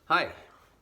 Hi,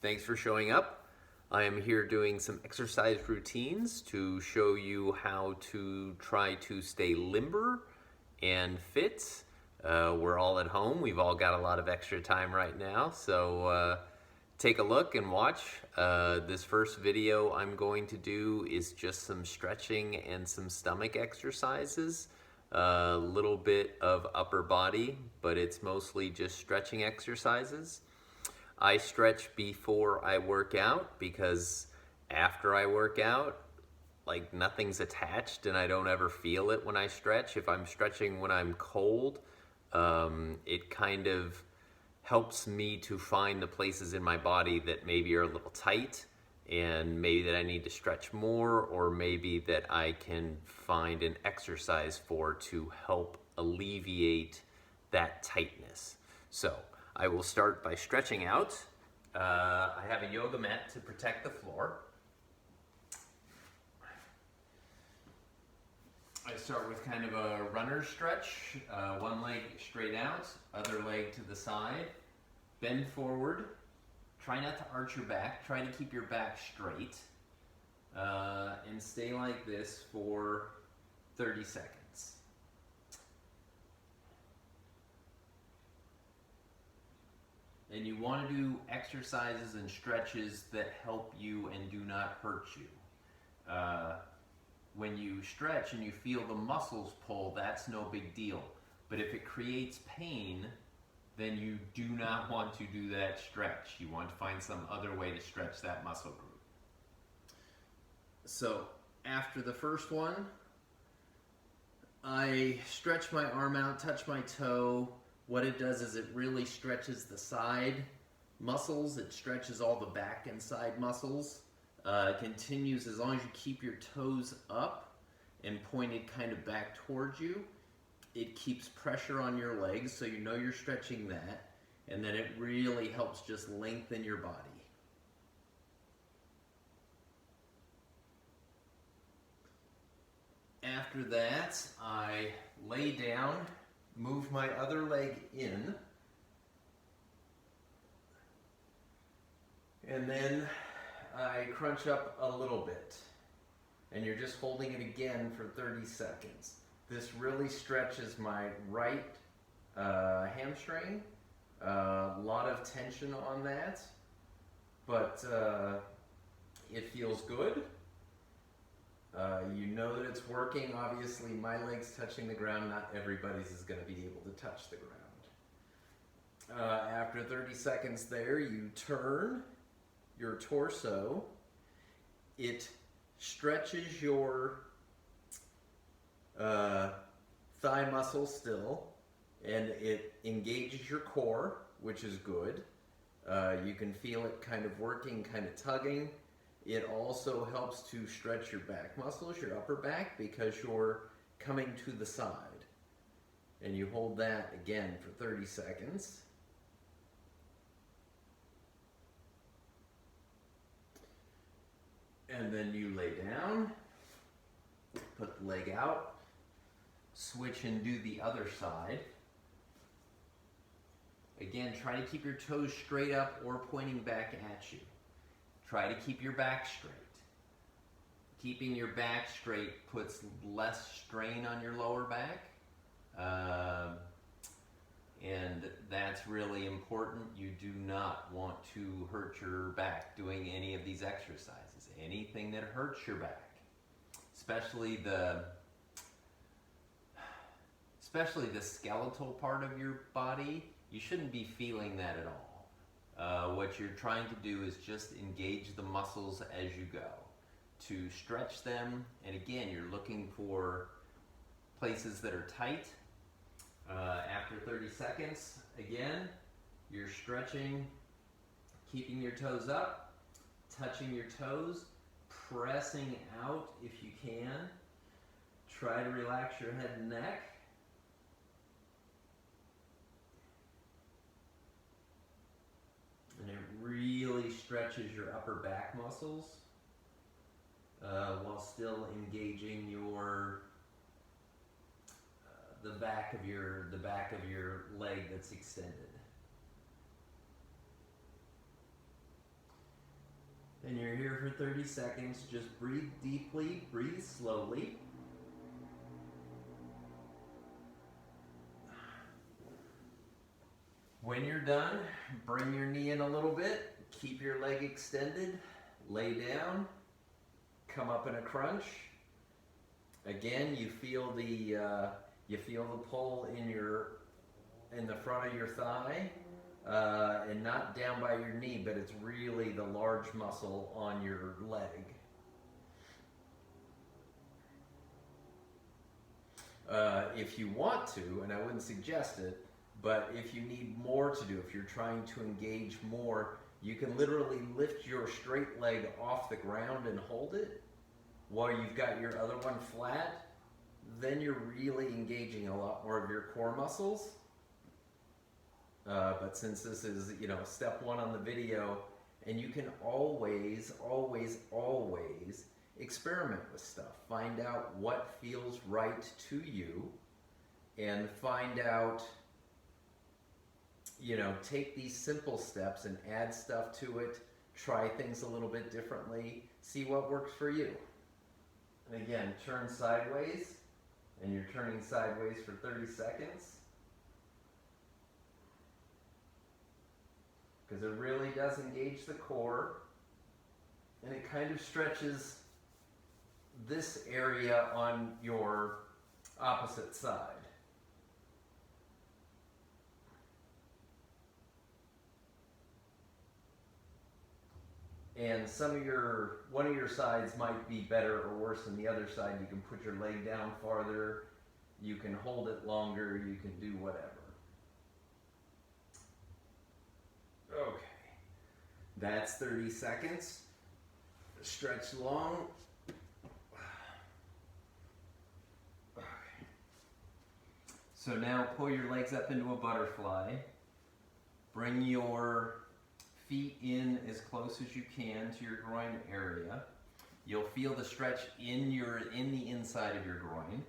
thanks for showing up. I am here doing some exercise routines to show you how to try to stay limber and fit. We're all at home. We've all got a lot of extra time right now, so take a look and watch. This first video I'm going to do is just some stretching and some stomach exercises. A little bit of upper body, but it's mostly just stretching exercises. I stretch before I work out because after I work out, like nothing's attached and I don't ever feel it when I stretch. If I'm stretching when I'm cold, it kind of helps me to find the places in my body that maybe are a little tight and maybe that I need to stretch more, or maybe that I can find an exercise for to help alleviate that tightness. So I will start by stretching out. I have a yoga mat to protect the floor. I start with kind of a runner's stretch. One leg straight out, other leg to the side. Bend forward. Try not to arch your back. Try to keep your back straight. And stay like this for 30 seconds. And you want to do exercises and stretches that help you and do not hurt you. When you stretch and you feel the muscles pull, that's no big deal. But if it creates pain, then you do not want to do that stretch. You want to find some other way to stretch that muscle group. So after the first one, I stretch my arm out, touch my toe. What it does is it really stretches the side muscles. It stretches all the back and side muscles. It continues as long as you keep your toes up and pointed kind of back towards you. It keeps pressure on your legs, so you know you're stretching that. And then it really helps just lengthen your body. After that, I lay down, move my other leg in, and then I crunch up a little bit. And you're just holding it again for 30 seconds. This really stretches my right hamstring. A lot of tension on that, but it feels good. You know that it's working. Obviously, my leg's touching the ground. Not everybody's is going to be able to touch the ground. After 30 seconds there, you turn your torso. It stretches your thigh muscle still, and it engages your core, which is good. You can feel it kind of working, kind of tugging. It also helps to stretch your back muscles, your upper back, because you're coming to the side. And you hold that again for 30 seconds. And then you lay down, put the leg out, switch and do the other side. Again, try to keep your toes straight up or pointing back at you. Try to keep your back straight. Keeping your back straight puts less strain on your lower back. And that's really important. You do not want to hurt your back doing any of these exercises. Anything that hurts your back, especially the skeletal part of your body, you shouldn't be feeling that at all. What you're trying to do is just engage the muscles as you go, to stretch them. And again, you're looking for places that are tight. After 30 seconds, again, you're stretching, keeping your toes up, touching your toes, pressing out if you can. Try to relax your head and neck. And it really stretches your upper back muscles while still engaging your the back of your leg that's extended. And you're here for 30 seconds. Just breathe deeply, breathe slowly. When you're done, bring your knee in a little bit, keep your leg extended, lay down, come up in a crunch. Again, you feel the pull in the front of your thigh, and not down by your knee, but it's really the large muscle on your leg. If you want to, and I wouldn't suggest it, but if you need more to do, if you're trying to engage more, you can literally lift your straight leg off the ground and hold it while you've got your other one flat. Then you're really engaging a lot more of your core muscles. But since this is, step one on the video, and you can always, always, always experiment with stuff. Find out what feels right to you, and find out, take these simple steps and add stuff to it. Try things a little bit differently. See what works for you. And again, turn sideways, and you're turning sideways for 30 seconds. Because it really does engage the core, and it kind of stretches this area on your opposite side. And one of your sides might be better or worse than the other side. You can put your leg down farther, you can hold it longer, you can do whatever. Okay, that's 30 seconds. Stretch long. Okay. So now pull your legs up into a butterfly. Bring your feet in as close as you can to your groin area. You'll feel the stretch in the inside of your groin.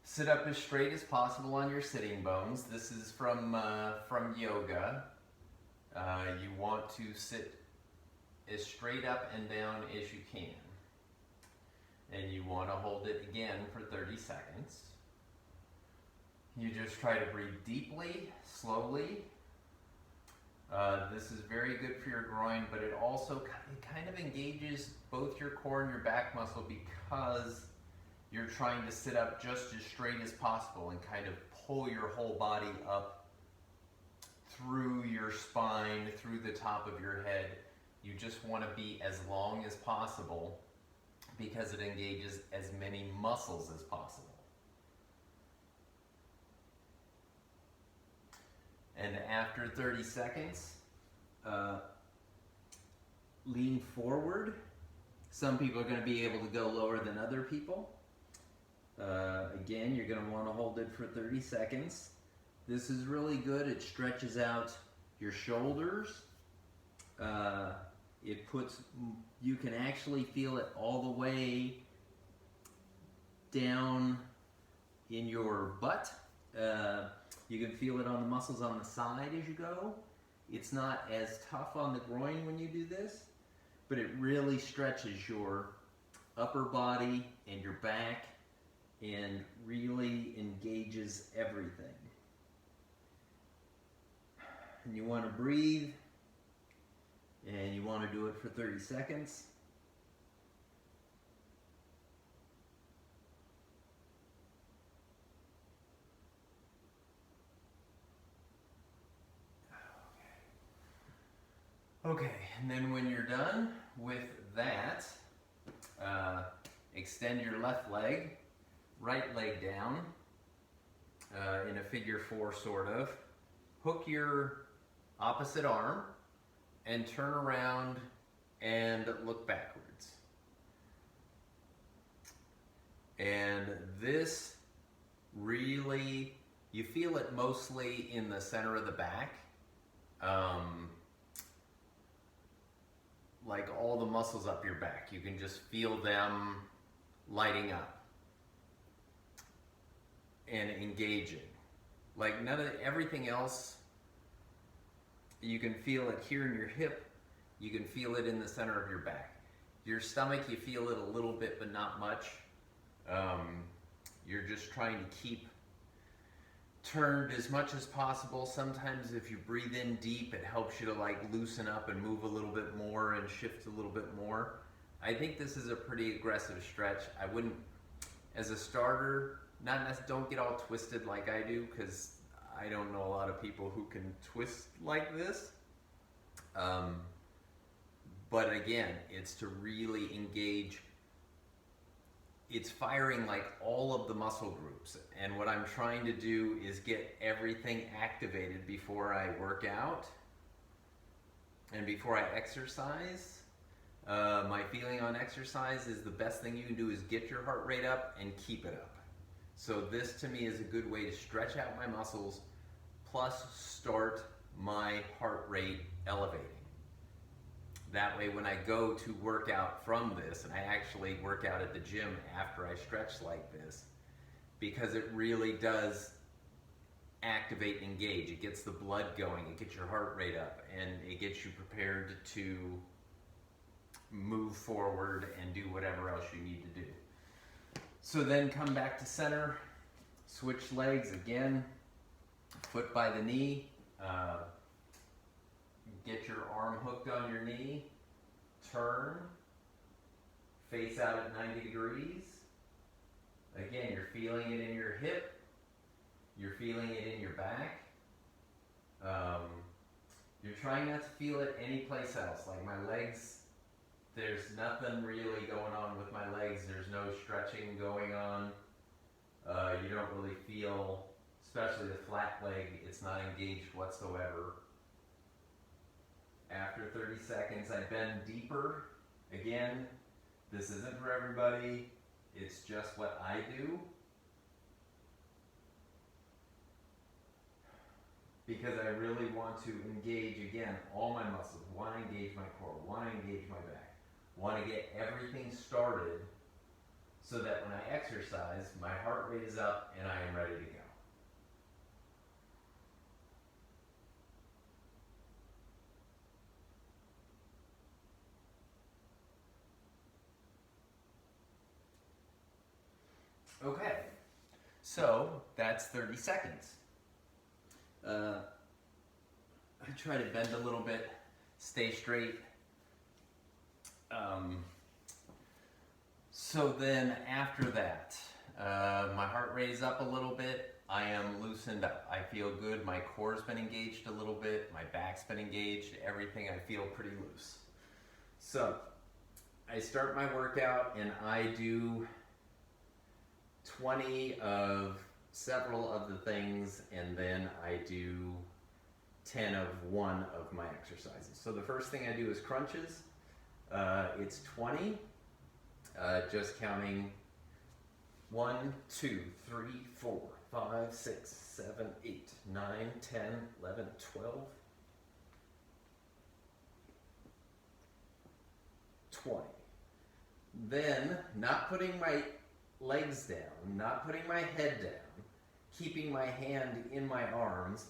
Sit up as straight as possible on your sitting bones. This is from yoga. You want to sit as straight up and down as you can. And you want to hold it again for 30 seconds. You just try to breathe deeply, slowly. This is very good for your groin, but it also kind of engages both your core and your back muscle, because you're trying to sit up just as straight as possible and kind of pull your whole body up through your spine, through the top of your head. You just want to be as long as possible because it engages as many muscles as possible. And after 30 seconds, lean forward. Some people are going to be able to go lower than other people. Again, you're going to want to hold it for 30 seconds. This is really good. It stretches out your shoulders. You can actually feel it all the way down in your butt. You can feel it on the muscles on the side as you go. It's not as tough on the groin when you do this, but it really stretches your upper body and your back and really engages everything. And you want to breathe, and you want to do it for 30 seconds. Okay, and then when you're done with that, extend your left leg, right leg down in a figure four sort of. Hook your opposite arm and turn around and look backwards. And this really, you feel it mostly in the center of the back. Like all the muscles up your back, you can just feel them lighting up and engaging. Like everything else, you can feel it here in your hip You can feel it in the center of your back. Your stomach, you feel it a little bit, but not much. You're just trying to keep turned as much as possible. Sometimes if you breathe in deep, it helps you to like loosen up and move a little bit more and shift a little bit more. I think this is a pretty aggressive stretch. I wouldn't, as a starter, don't get all twisted like I do, because I don't know a lot of people who can twist like this. But again, it's to really engage. It's firing like all of the muscle groups. And what I'm trying to do is get everything activated before I work out and before I exercise. My feeling on exercise is the best thing you can do is get your heart rate up and keep it up. So this to me is a good way to stretch out my muscles, plus start my heart rate elevating. That way when I go to work out from this, and I actually work out at the gym after I stretch like this, because it really does activate and engage. It gets the blood going, it gets your heart rate up, and it gets you prepared to move forward and do whatever else you need to do. So then come back to center, switch legs again, foot by the knee, get your arm hooked on your knee, turn, face out at 90 degrees. Again, you're feeling it in your hip, you're feeling it in your back. You're trying not to feel it anyplace else. Like my legs, there's nothing really going on with my legs. There's no stretching going on. You don't really feel, especially the flat leg, it's not engaged whatsoever. After 30 seconds, I bend deeper. Again, this isn't for everybody. It's just what I do. Because I really want to engage, again, all my muscles. Want to engage my core, want to engage my back. Want to get everything started so that when I exercise, my heart rate is up and I am ready to go. Okay, so that's 30 seconds. I try to bend a little bit, stay straight. So then after that, my heart rate is up a little bit. I am loosened up. I feel good. My core's been engaged a little bit. My back's been engaged. Everything, I feel pretty loose. So I start my workout and I do 20 of several of the things, and then I do 10 of one of my exercises. So the first thing I do is crunches. It's 20, just counting 1, 2, 3, 4, 5, 6, 7, 8, 9, 10, 11, 12, 20. Then, not putting my legs down, not putting my head down, keeping my hand in my arms,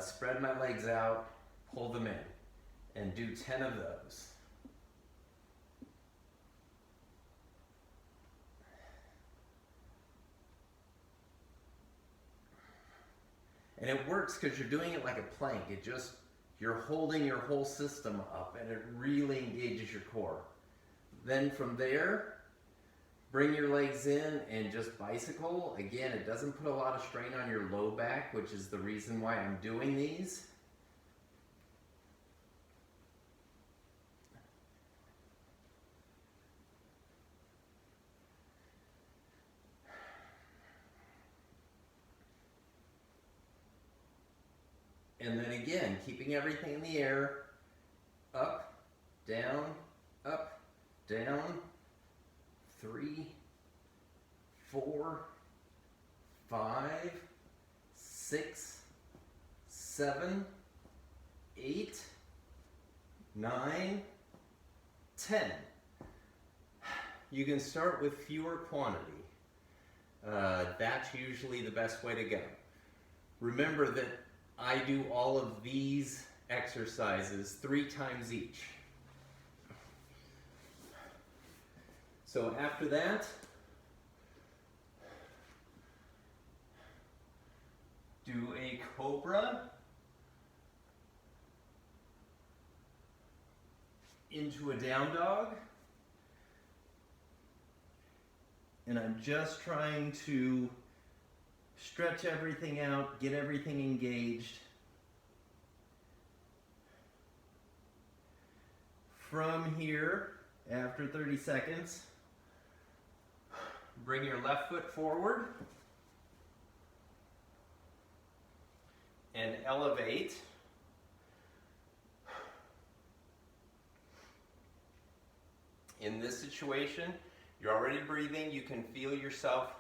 spread my legs out, pull them in, and do 10 of those. And it works because you're doing it like a plank. You're holding your whole system up and it really engages your core. Then from there, bring your legs in and just bicycle. Again, it doesn't put a lot of strain on your low back, which is the reason why I'm doing these. And then again, keeping everything in the air, up, down, 3, 4, 5, 6, 7, 8, 9, 10. You can start with fewer quantity. That's usually the best way to go. Remember that I do all of these exercises 3 times each. So after that, do a cobra into a down dog. And I'm just trying to stretch everything out, get everything engaged. From here, after 30 seconds, bring your left foot forward and elevate. In this situation, you're already breathing, you can feel yourself,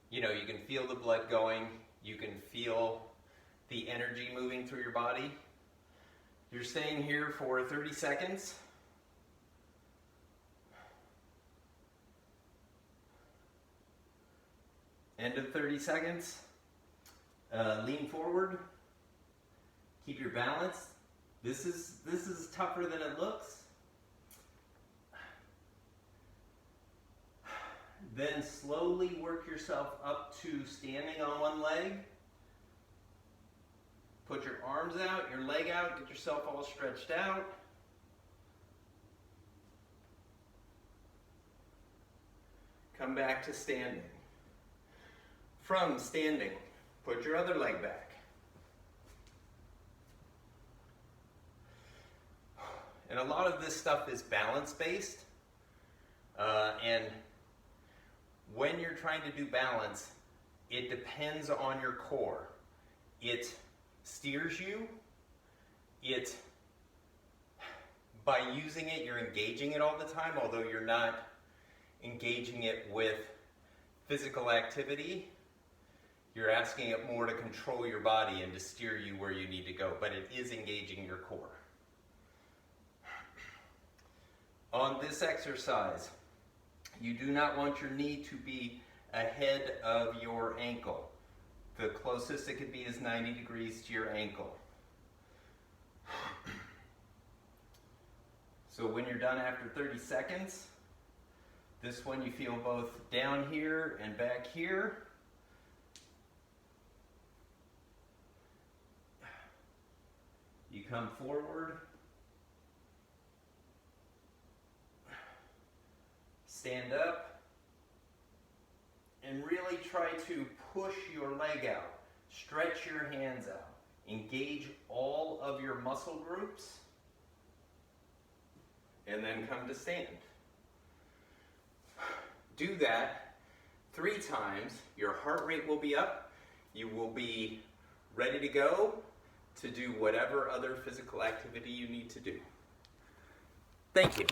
you can feel the blood going, you can feel the energy moving through your body. You're staying here for 30 seconds. End of 30 seconds. Lean forward. Keep your balance. This is tougher than it looks. Then slowly work yourself up to standing on one leg. Put your arms out, your leg out, get yourself all stretched out. Come back to standing. From standing, put your other leg back. And a lot of this stuff is balance-based. And when you're trying to do balance, it depends on your core. It steers you. By using it, you're engaging it all the time, although you're not engaging it with physical activity. You're asking it more to control your body and to steer you where you need to go, but it is engaging your core. On this exercise, you do not want your knee to be ahead of your ankle. The closest it could be is 90 degrees to your ankle. So when you're done after 30 seconds, this one you feel both down here and back here. You come forward, stand up, and really try to push your leg out. Stretch your hands out. Engage all of your muscle groups, and then come to stand. Do that 3 times. Your heart rate will be up. You will be ready to go to do whatever other physical activity you need to do. Thank you.